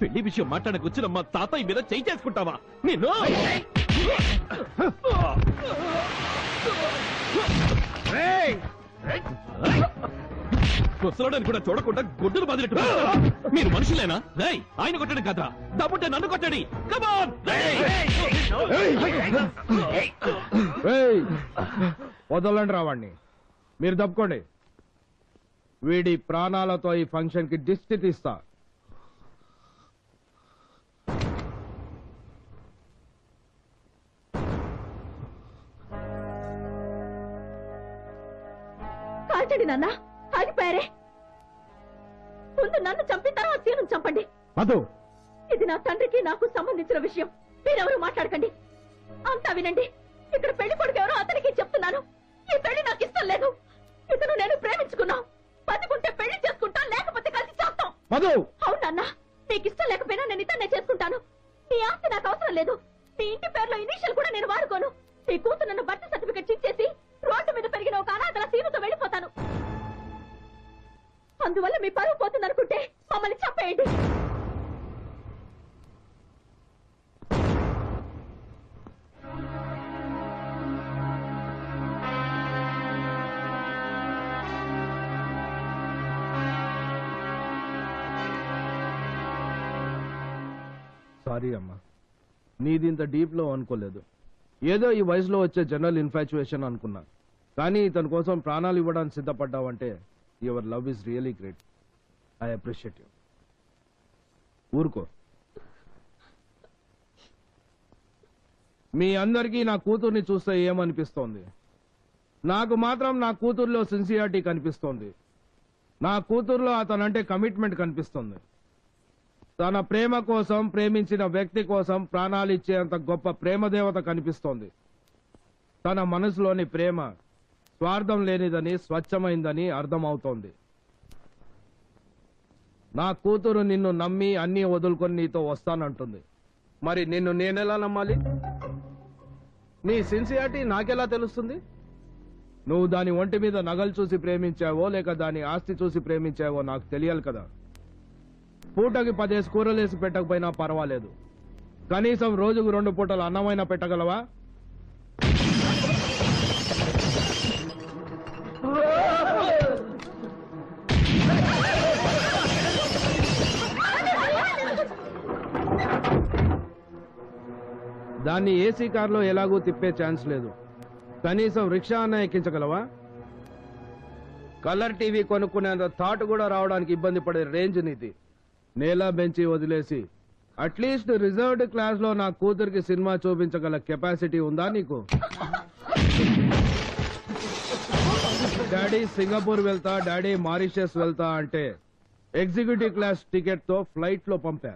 పెళ్లి విషయం మాట్లాడకు వచ్చిన మా తాతయ్య మీద చేయి చేసుకుంటావా నేను? ముసలోడని కూడా చూడకుండా గుడ్డలు బాదినట్టు మీరు మనుషులేనా? ఆయన కొట్టడం కదా, దమ్ముంటే నన్ను కొట్టండి. వదలండి రావాణ్ణి, మీరు తప్పుకోండి. వీడి ప్రాణాలతో ఈ ఫంక్షన్ కి దిష్టి తీస్తా. కాల్చండి నాన్న, ఆగిపోయారే. ముందు నన్ను చంపిన తర్వాత సీను చంపండి. ఇది నా తండ్రికి నాకు సంబంధించిన విషయం. మీరెవరూ మాట్లాడకండి. అంతా వినండి. ఇక్కడ పెళ్లి కొడుకు ఎవరో అతనికి చెప్తున్నాను. ఈ పెళ్లి నాకు ఇష్టం లేదు. ఇతను నేను ప్రేమించుకున్నాం. బతికుంటే పెళ్లి చేసుకుంటాం, లేకపోతే కలిసి చేస్తాం. అవునన్నా, నీకు ఇష్టం లేకపోయినా నేను ఇతన్నే చేసుకుంటాను. నీ ఆస్తి నాకు అవసరం లేదు. నీ ఇంటి పేరులో ఇనీషియల్ కూడా నేను వాడుకోను. నీ కూతురు నన్ను బర్త్ సర్టిఫికెట్ ఇచ్చేసి రోడ్డు మీద పెరిగిన ఒక అనాథల సీనుతో వెళ్ళిపోతాను. అందువల్ల మీ పరువు పోతుందనుకుంటే మమ్మల్ని చంపేయండి. సారీ అమ్మా, నీది ఇంత డీప్ లో అనుకోలేదు. ఏదో ఈ వయసులో వచ్చే జనరల్ ఇన్ఫాచ్యుయేషన్ అనుకున్నా. కానీ ఇతని కోసం ప్రాణాలు ఇవ్వడానికి సిద్ధపడ్డావంటే your love is really great. I appreciate you. ఊరుకో. మీ అందరికీ నా కూతుర్ని చూస్తే ఏమనిపిస్తోంది? నాకు మాత్రం నా కూతుర్లో సిన్సియారిటీ కనిపిస్తోంది. నా కూతుర్లో అతనంటే కమిట్మెంట్ కనిపిస్తుంది. తన ప్రేమ కోసం, ప్రేమించిన వ్యక్తి కోసం ప్రాణాలు ఇచ్చేంత గొప్ప ప్రేమదేవత కనిపిస్తోంది. తన మనసులోని ప్రేమ స్వార్థం లేనిదని, స్వచ్ఛమైందని అర్థమవుతోంది. నా కూతురు నిన్ను నమ్మి అన్నీ వదులుకొని నీతో వస్తానంటుంది. మరి నిన్ను నేనెలా నమ్మాలి? నీ సిన్సియారిటీ నాకెలా తెలుస్తుంది? నువ్వు దాని ఒంటి మీద నగలు చూసి ప్రేమించావో లేక దాని ఆస్తి చూసి ప్రేమించావో నాకు తెలియాలి కదా. పూటకి 10 కూరలేసి పెట్టకపోయినా పర్వాలేదు. కనీసం రోజుకు 2 పూటలు అన్నమైనా పెట్టగలవా? దాన్ని ఏసీ కార్లో ఎలాగూ తిప్పే ఛాన్స్ లేదు. కనీసం రిక్షా అన్న ఎక్కించగలవా? కలర్ టీవీ కొనుక్కునేంత థాట్ కూడా రావడానికి ఇబ్బంది పడే రేంజ్ నీది. నేలా బెంచి వదిలేసి అట్లీస్ట్ రిజర్వ్డ్ క్లాస్ లో నా కూతురికి సినిమా చూపించగల కెపాసిటీ ఉందా నీకు? డాడీ సింగపూర్ వెళ్తా, డాడీ మారిషస్ వెళ్తా అంటే ఎగ్జిక్యూటివ్ క్లాస్ టికెట్ తో ఫ్లైట్ లో పంపా.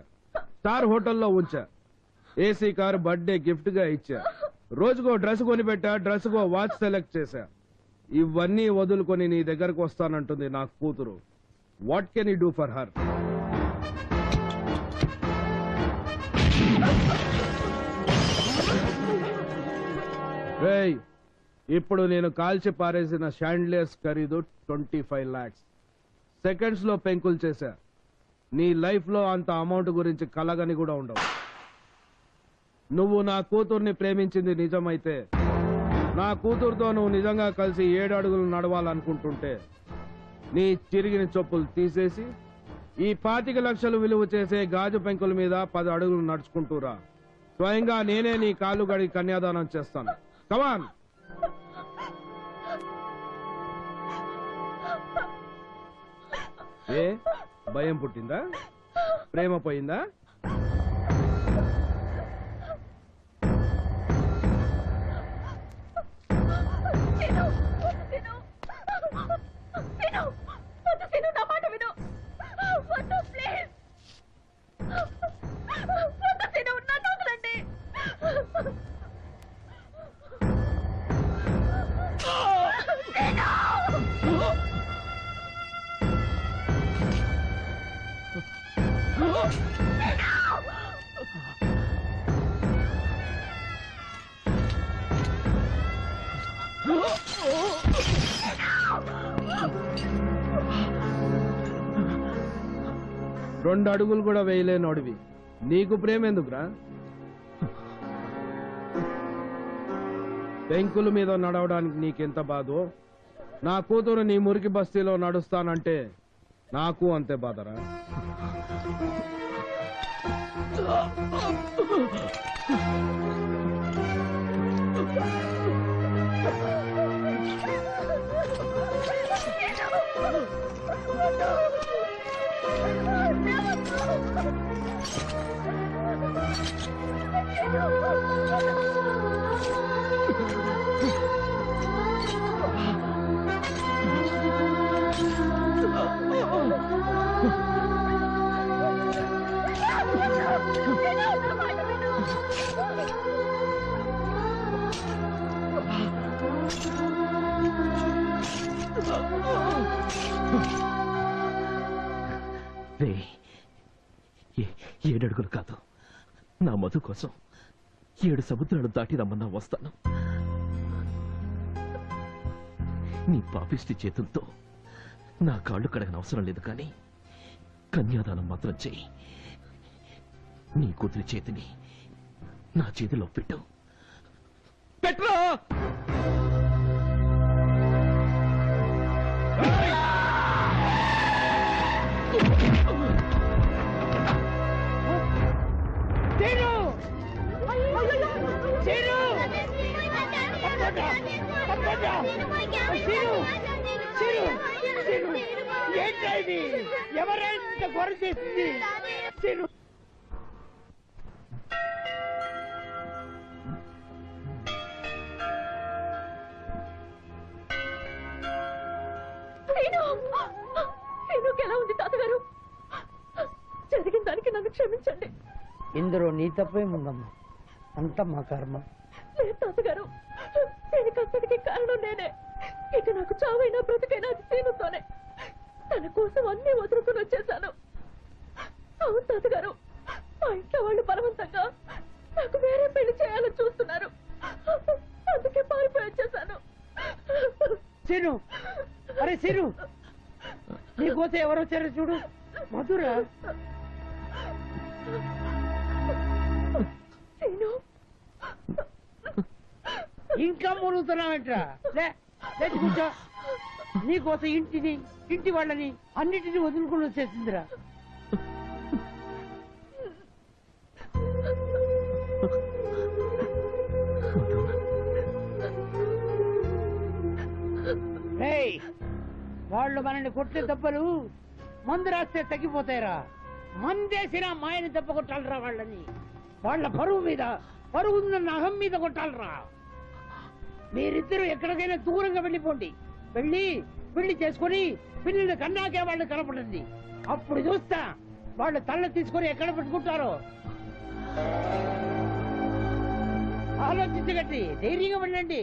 స్టార్ హోటల్లో ఉంచా. ఏసీ కార్ బర్త్డే గిఫ్ట్ గా ఇచ్చా. రోజుకో డ్రెస్ కొనిపెట్టా, డ్రెస్ కో వాచ్ సెలెక్ట్ చేశా. ఇవన్నీ వదులుకొని నీ దగ్గరకు వస్తానంటుంది నా కూతురు. What can you do for her? ఇప్పుడు నేను కాల్చి పారేసిన షాండ్లియర్స్ ఖరీదు 25 lakhs. సెకండ్స్ లో పెంకులు చేశా. నీ లైఫ్ లో అంత అమౌంట్ గురించి కలగని కూడా ఉండవు. నువ్వు నా కూతుర్ని ప్రేమించింది నిజమైతే, నా కూతురుతో నువ్వు నిజంగా కలిసి 7 అడుగులు నడవాలనుకుంటుంటే నీ చిరిగిన చెప్పులు తీసేసి ఈ 25 లక్షలు విలువ చేసే గాజు పెంకుల మీద 10 అడుగులు నడుచుకుంటూరా. స్వయంగా నేనే నీ కాళ్ళు గడిగి కన్యాదానం చేస్తాను. కమాన్. ఏ భయం పుట్టిందా? ప్రేమ పోయిందా? రెండు అడుగులు కూడా వేయలేనోడివి నీకు ప్రేమ ఎందుకురా? పెంకుల మీద నడవడానికి నీకెంత బాధో నా కూతురు నీ మురికి బస్తీలో నడుస్తానంటే నాకు అంతే బాధరా. రే 7 అడుగులు కాదు, నా మధు కోసం 7 సముద్రాలు దాటి రమ్మన్నా వస్తాను. నీ పాపిష్టి చేతులతో నా కాళ్ళు కడగన అవసరం లేదు, కానీ కన్యాదానం మాత్రం చెయ్యి. నీ కూతురి చేతిని నా చేతిలో పెట్టు. పెట్రా! ఎవరైనా గొర్రె చేసింది? ఎలా ఉంది తాతగారు? జరిగిన దానికి నన్ను క్షమించండి. ఇందులో నీ తప్పేముందమ్మా, అంతా మా కర్మ. లేదు తాతగారు, దీనికి అంతటికి కారణం నేనే. ఇక నాకు చావైనా బ్రతికైనా అది సీనుతోనే. తన కోసం అన్ని వదులుకుని వచ్చేసాను. అవును తాతగారు, మా ఇంట్లో వాళ్ళు బలవంతంగా నాకు వేరే పెళ్లి చేయాలని చూస్తున్నారు. అందుకే పారిపోయి వచ్చేసాను. సీను, అరే సీను, నీకోసం ఎవరు వచ్చారో చూడు. మధురా. సీను, ఇంకా మునుగుతున్నావేంట్రా? లేచి కూర్చో. నీకోసం ఇంటిని, ఇంటి వాళ్ళని, అన్నిటిని వదులుకుని వచ్చేసిందిరా. వాళ్ళు మనల్ని కొట్టే దెబ్బలు మందు రాస్తే తగ్గిపోతాయిరా. మందేసిన మాయని దెబ్బ కొట్టాలరా వాళ్ళని. వాళ్ళ పరువు మీద, పరువు ఉందన్న అహం మీద కొట్టాలరా. మీరిద్దరూ ఎక్కడికైనా దూరంగా వెళ్ళిపోండి. పెళ్లి చేసుకుని పిల్లలు కన్నాకే వాళ్ళు కనపడండి. అప్పుడు చూస్తా వాళ్ళు తల్ల తీసుకొని ఎక్కడ పెట్టుకుంటారో. ఆలోచించగట్టి ధైర్యంగా వెళ్ళండి.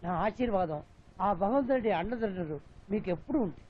నా ఆశీర్వాదం, ఆ భగవంతుడి అండదండలు మీకు ఎప్పుడు ఉంటుంది.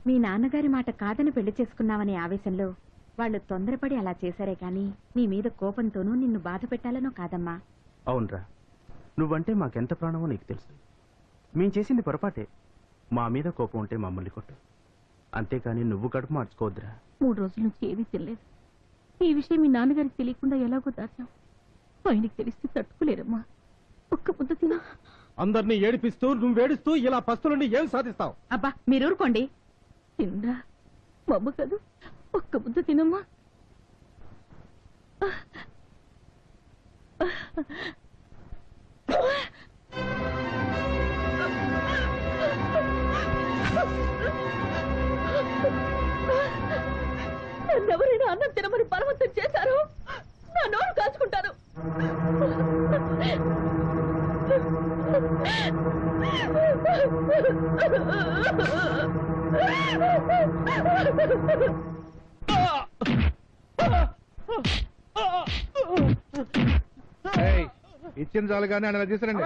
మీ నాన్నగారి మాట కాదని పెళ్లి చేసుకున్నావనే ఆవేశంలో వాళ్ళు తొందరపడి అలా చేశారే గాని నీ మీద కోపంతోనూ నిన్ను బాధ పెట్టాలనో కాదమ్మా. అవునరా, నువ్వంటే మాకెంత ప్రాణమో నీకు తెలుసు. మేం చేసింది పొరపాటే. మా మీద కోపం ఉంటే మమ్మల్ని కొట్టు, అంతేకాని నువ్వు కడుపు మార్చుకోవద్దురా. 3 రోజుల నుంచి ఏదీ తినలేదు. ఈ విషయం మీ నాన్నగారికి తెలియకుండా ఎలాగో దాచాం. ఆయనకి తెలిస్తే తట్టుకోలేరమ్మా. ఒక్క ముద్ద తినా. అందరినీ ఏడిపిస్తూ నువ్వేడుస్తూ ఇలా పస్తులుండి ఏం సాధిస్తావు? అబ్బా మీరు ఊరుకోండి. తిందా మమ్మ కాదు, ఒక్క ముద్ద తినమ్మా. ఎవరైనా అన్నం తినమని బలవంతం చేశారు, నా నోరు కాచుకుంటాను. ఇచ్చిన చాలు కానీ అలా తీసుకురండి.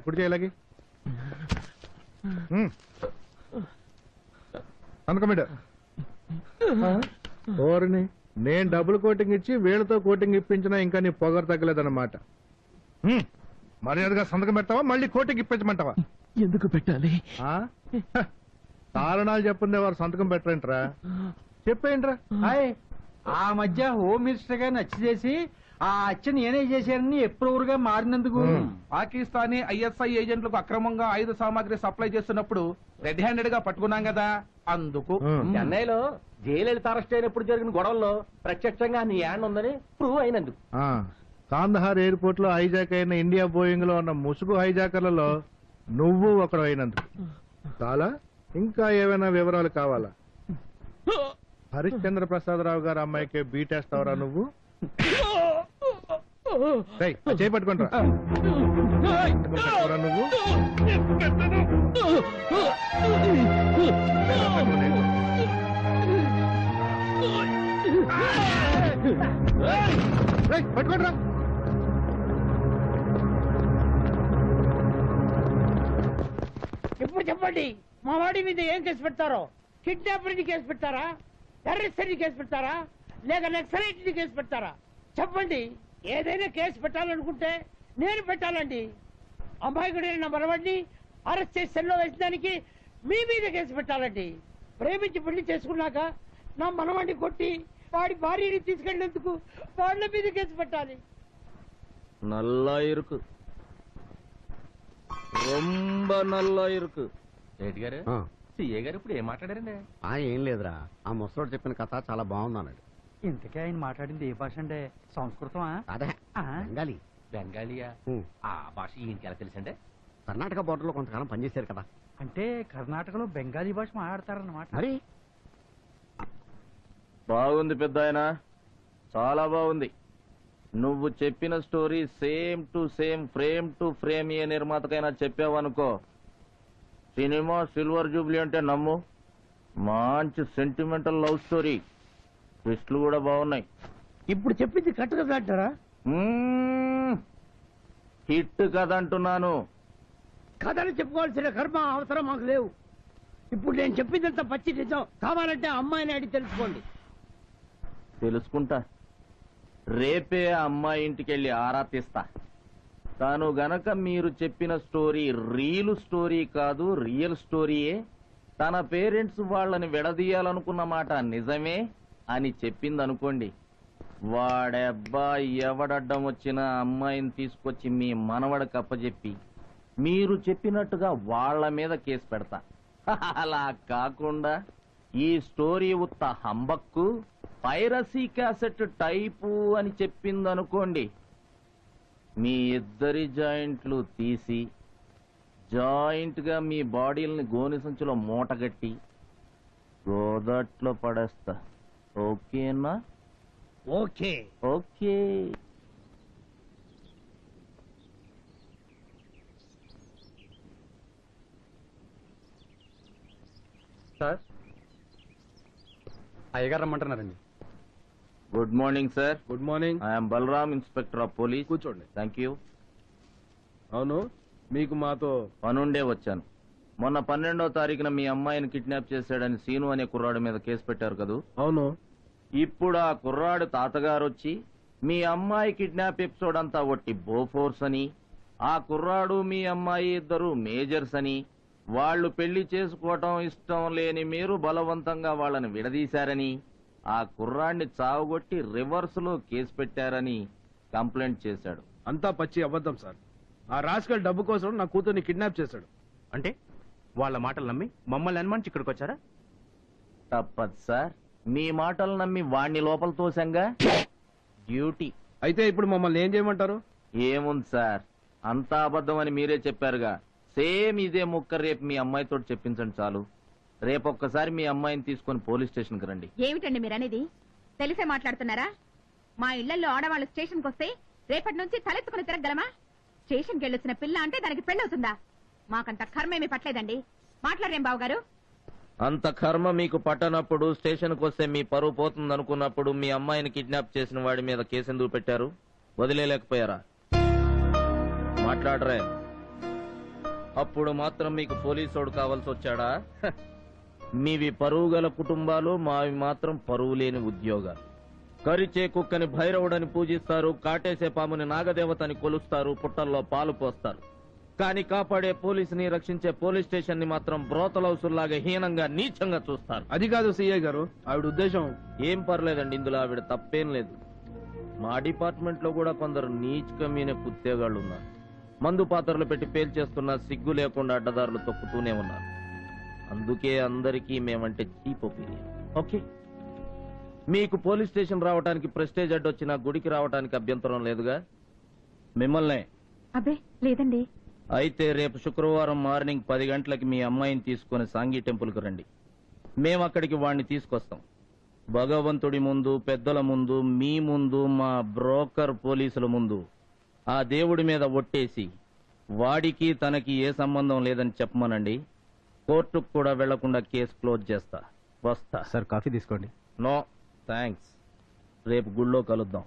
కుడి చేయలాగి అనుకోమేట ఓరిని నేను డబుల్ కోటింగ్ ఇచ్చి వీళ్ళతో కోటింగ్ ఇప్పించినా ఇంకా నీ పొగరు తగ్గలేదన్నమాట. మర్యాదగా సంతకం పెడతావా మళ్ళీ కోటింగ్ ఇప్పించమంటావా? ఎందుకు పెట్టాలి? కారణాలు చెప్పుందే వారు సంతకం పెట్టరేంట్రా? చెప్పేయంట్రా. ఆ మధ్య హోమ్ మినిస్టర్ గా నచ్చి చేసి ఆ అచ్చని నేనే చేశానని అప్రూవర్ గా మారినందుకు పాకిస్తానీ ఐఎస్ఐ ఏజెంట్లకు అక్రమంగా ఆయుధ సామాగ్రి సప్లై చేస్తున్నప్పుడు రెడ్ హ్యాండెడ్ గా పట్టుకున్నాం కదా, అందుకు. చెన్నైలో జైలలిత అరెస్ట్ అయినప్పుడు జరిగిన గొడవల్లో ప్రత్యక్షంగా నీ హ్యాండ్ ఉందని ప్రూవ్ అయినందుకు. కాందహార్ ఎయిర్పోర్ట్ లో హైజాక్ అయిన ఇండియా బోయింగ్ లో ఉన్న ముసుగు హైజాకర్లలో నువ్వు ఒకడు అయినందుకు. చాలా ఇంకా ఏమైనా వివరాలు కావాలా? హరిశ్చంద్ర ప్రసాదరావు గారు అమ్మాయికి బీటేస్తావరా నువ్వు? చేపట్టుకుంటా నువ్వు పట్టుకుంటా. ఇప్పుడు చెప్పండి, మా వాడి మీద ఏం కేసు పెడతారో? కిడ్నాపర్ కేసు పెడతారా, టెర్రరిస్ట్ కేసు పెడతారా, లేక నక్సలైట్ కేసు పెడతారా? చెప్పండి. ఏదైనా కేసు పెట్టాలనుకుంటే నేను పెట్టాలండి. అమాయకుడైన నా మనవాడిని అరెస్ట్ చేసి సెల్లో వేసడానికి మీ మీద కేసు పెట్టాలండి. ప్రేమించి పెళ్లి చేసుకున్నాక నా మనవాడిని కొట్టి వాడి భార్యని తీసుకెళ్లేందుకు వాళ్ళ మీద కేసు పెట్టాలి. నల్లా ఇరుకు, రొంబ నల్లా ఇరుకు. రెడ్డి గారు, సిఏ గారు ఇప్పుడు ఏం మాట్లాడారండి? ఏం లేదురా, ఆ ముసలోడు చెప్పిన కథ చాలా బాగుందన్నాడు. ఇంతకే ఆయన మాట్లాడింది ఏ భాష అండి? సంస్కృతమా? అదే బెంగాలీ. బెంగాలీయా? ఆ భాష ఈయనకి ఎలా తెలుసండి? కర్ణాటక బోర్డర్ లో కొంతకాలం పనిచేశారు కదా. అంటే కర్ణాటకలో బెంగాలీ భాష మాట్లాడతారన్నమాట. మరి బాగుంది పెద్ద ఆయన, చాలా బాగుంది. నువ్వు చెప్పిన story same to same, frame to frame ఏ నిర్మాతకైనా చెప్పావనుకో, సినిమా సిల్వర్ జూబ్లీ అంటే నమ్ము. మంచి సెంటిమెంటల్ లవ్ స్టోరీ, ట్విస్టులు కూడా బాగున్నాయి. ఇప్పుడు చెప్పింది కట్టు కదా అంటారా? హిట్ కథ అంటున్నాను. కథలు చెప్పుకోవాల్సిన కర్మ అవసరం మాకు లేవు. ఇప్పుడు నేను చెప్పిందంత పచ్చి నిజం. కావాలంటే అమ్మాయిని అడిగి తెలుసుకోండి. తెలుసుకుంటా. రేపే అమ్మాయి ఇంటికెళ్ళి ఆరా తీస్తా. తాను గనక మీరు చెప్పిన స్టోరీ రీల్ స్టోరీ కాదు, రియల్ స్టోరీయే, తన పేరెంట్స్ వాళ్ళని విడదీయాలనుకున్న మాట నిజమే అని చెప్పిందనుకోండి, వాడెబ్బా ఎవడడ్డం వచ్చినా అమ్మాయిని తీసుకొచ్చి మీ మనవడికి అప్పచెప్పి మీరు చెప్పినట్టుగా వాళ్ళ మీద కేసు పెడతా. అలా కాకుండా ఈ స్టోరీ ఉత్త హంబక్కు, పైరసీ క్యాసెట్ టైపు అని చెప్పిందనుకోండి, మీ ఇద్దరి జాయింట్లు తీసి జాయింట్ గా మీ బాడీలని గోని సంచిలో మూటగట్టి గోదట్లో పడేస్తా. ఓకేనా? ఓకే. ఓకే. సార్, అయ్యగారు రమ్మంటున్నారండి. Good morning sir. Good morning. I'm Balaram, inspector of police. కూర్చోండి. Thank you. అవును, మీకు మాతో పనుండే వచ్చాను. మొన్న 12వ తారీఖున మీ అమ్మాయిని కిడ్నాప్ చేశాడని సీను అనే కుర్రాడి మీద కేసు పెట్టారు కదూ? అవును. ఇప్పుడు ఆ కుర్రాడు తాతగారు వచ్చి మీ అమ్మాయి కిడ్నాప్ ఎపిసోడ్ అంతా ఒట్టి బోఫోర్స్ అని, ఆ కుర్రాడు మీ అమ్మాయి ఇద్దరు మేజర్స్ అని, వాళ్ళు పెళ్లి చేసుకోవటం ఇష్టం లేని మీరు బలవంతంగా వాళ్ళని విడదీశారని, ఆ కుర్రాడిని చావుగొట్టి రివర్స్ లో కేసు పెట్టారని కంప్లైంట్ చేశాడు. అంతా పచ్చి అబద్ధం సార్. ఆ రాస్కల్ డబ్బు కోసం నా కూతుర్ని కిడ్నాప్ చేశాడు. అంటే వాళ్ళ మాటలు నమ్మి మమ్మల్ని అనుమానించి ఇక్కడికి వచ్చారా? తప్పదు సార్, మీ మాటలు నమ్మి వాణ్ణి లోపల తోసంగా. డ్యూటీ. అయితే ఇప్పుడు మమ్మల్ని ఏం చేయమంటారు? ఏముంది సార్, అంతా అబద్ధం అని మీరే చెప్పారుగా. సేమ్ ఇదే ముక్క రేపు మీ అమ్మాయితో చెప్పించండి చాలు. రేపొక్కసారి మీ అమ్మాయిని తీసుకొని పోలీస్ స్టేషన్కి రండి. ఏమిటండి మీరనేది? తెలిసే మాట్లాడుతున్నారా? మా ఇళ్లలో ఆడవాళ్ళు స్టేషన్కి వస్తే రేపటి నుంచి తలెత్తుకుని తిరగలమా? స్టేషన్కి వెళ్ళొచ్చిన పిల్ల అంటే దానికి పెళ్ళవుతుందా? మాకంత కర్మేమీ పట్టలేదండి. మాట్లాడరేం బావగారు? అంత కర్మ మీకు పట్టనప్పుడు, స్టేషన్కి వస్తే మీ పరువు పోతుంది అనుకున్నప్పుడు మీ అమ్మాయిని కిడ్నాప్ చేసిన వాడి మీద కేసు ఎందుకు పెట్టారు? వదిలేలేకపోయారా? మాట్లాడరే. అప్పుడు మాత్రం మీకు పోలీసోడు కావాల్సి వచ్చాడా? హ. మీవి పరువు గల కుటుంబాలు, మావి మాత్రం పరువు లేని ఉద్యోగాలు. కరిచే కుక్కని భైరవుడని పూజిస్తారు, కాటేసే పాముని నాగదేవతని కొలుస్తారు, పుట్టల్లో పాలు పోస్తారు. కానీ కాపాడే పోలీసుని, రక్షించే పోలీస్ స్టేషన్ ని మాత్రం బ్రోతలౌసుల్లాగా హీనంగా, నీచంగా చూస్తారు. అది కాదు సిఐ గారు, ఆవిడ ఉద్దేశం. ఏం పర్లేదండి, ఇందులో ఆవిడ తప్పేం లేదు. మా డిపార్ట్మెంట్ లో కూడా కొందరు నీచ్ కమీనే కుత్తేగాళ్ళు ఉన్నారు. మందు పాత్రలు పెట్టి పేల్చేస్తున్నా సిగ్గు లేకుండా అడ్డదారులు తొక్కుతూనే ఉన్నారు. అందుకే అందరికీ మేమంటే చీప్ ఒపీనియన్. ఓకే, మీకు పోలీస్ స్టేషన్ రావడానికి ప్రెస్టేజ్ అడ్డొచ్చినా గుడికి రావడానికి అభ్యంతరం లేదుగా? మిమ్మల్నే. అబ్బే లేదండి. అయితే రేపు శుక్రవారం మార్నింగ్ 10 గంటలకి మీ అమ్మాయిని తీసుకుని సాంఘీ టెంపుల్కి రండి. మేము అక్కడికి వాడిని తీసుకొస్తాం. భగవంతుడి ముందు, పెద్దల ముందు, మీ ముందు, మా బ్రోకర్ పోలీసుల ముందు ఆ దేవుడి మీద ఒట్టేసి వాడికి తనకి ఏ సంబంధం లేదని చెప్పమనండి. కోర్టుకు కూడా వెళ్లకుండా కేసు క్లోజ్ చేస్తా. వస్తా. సార్ కాఫీ తీసుకోండి. No thanks. రేపు గుళ్ళో కలుద్దాం.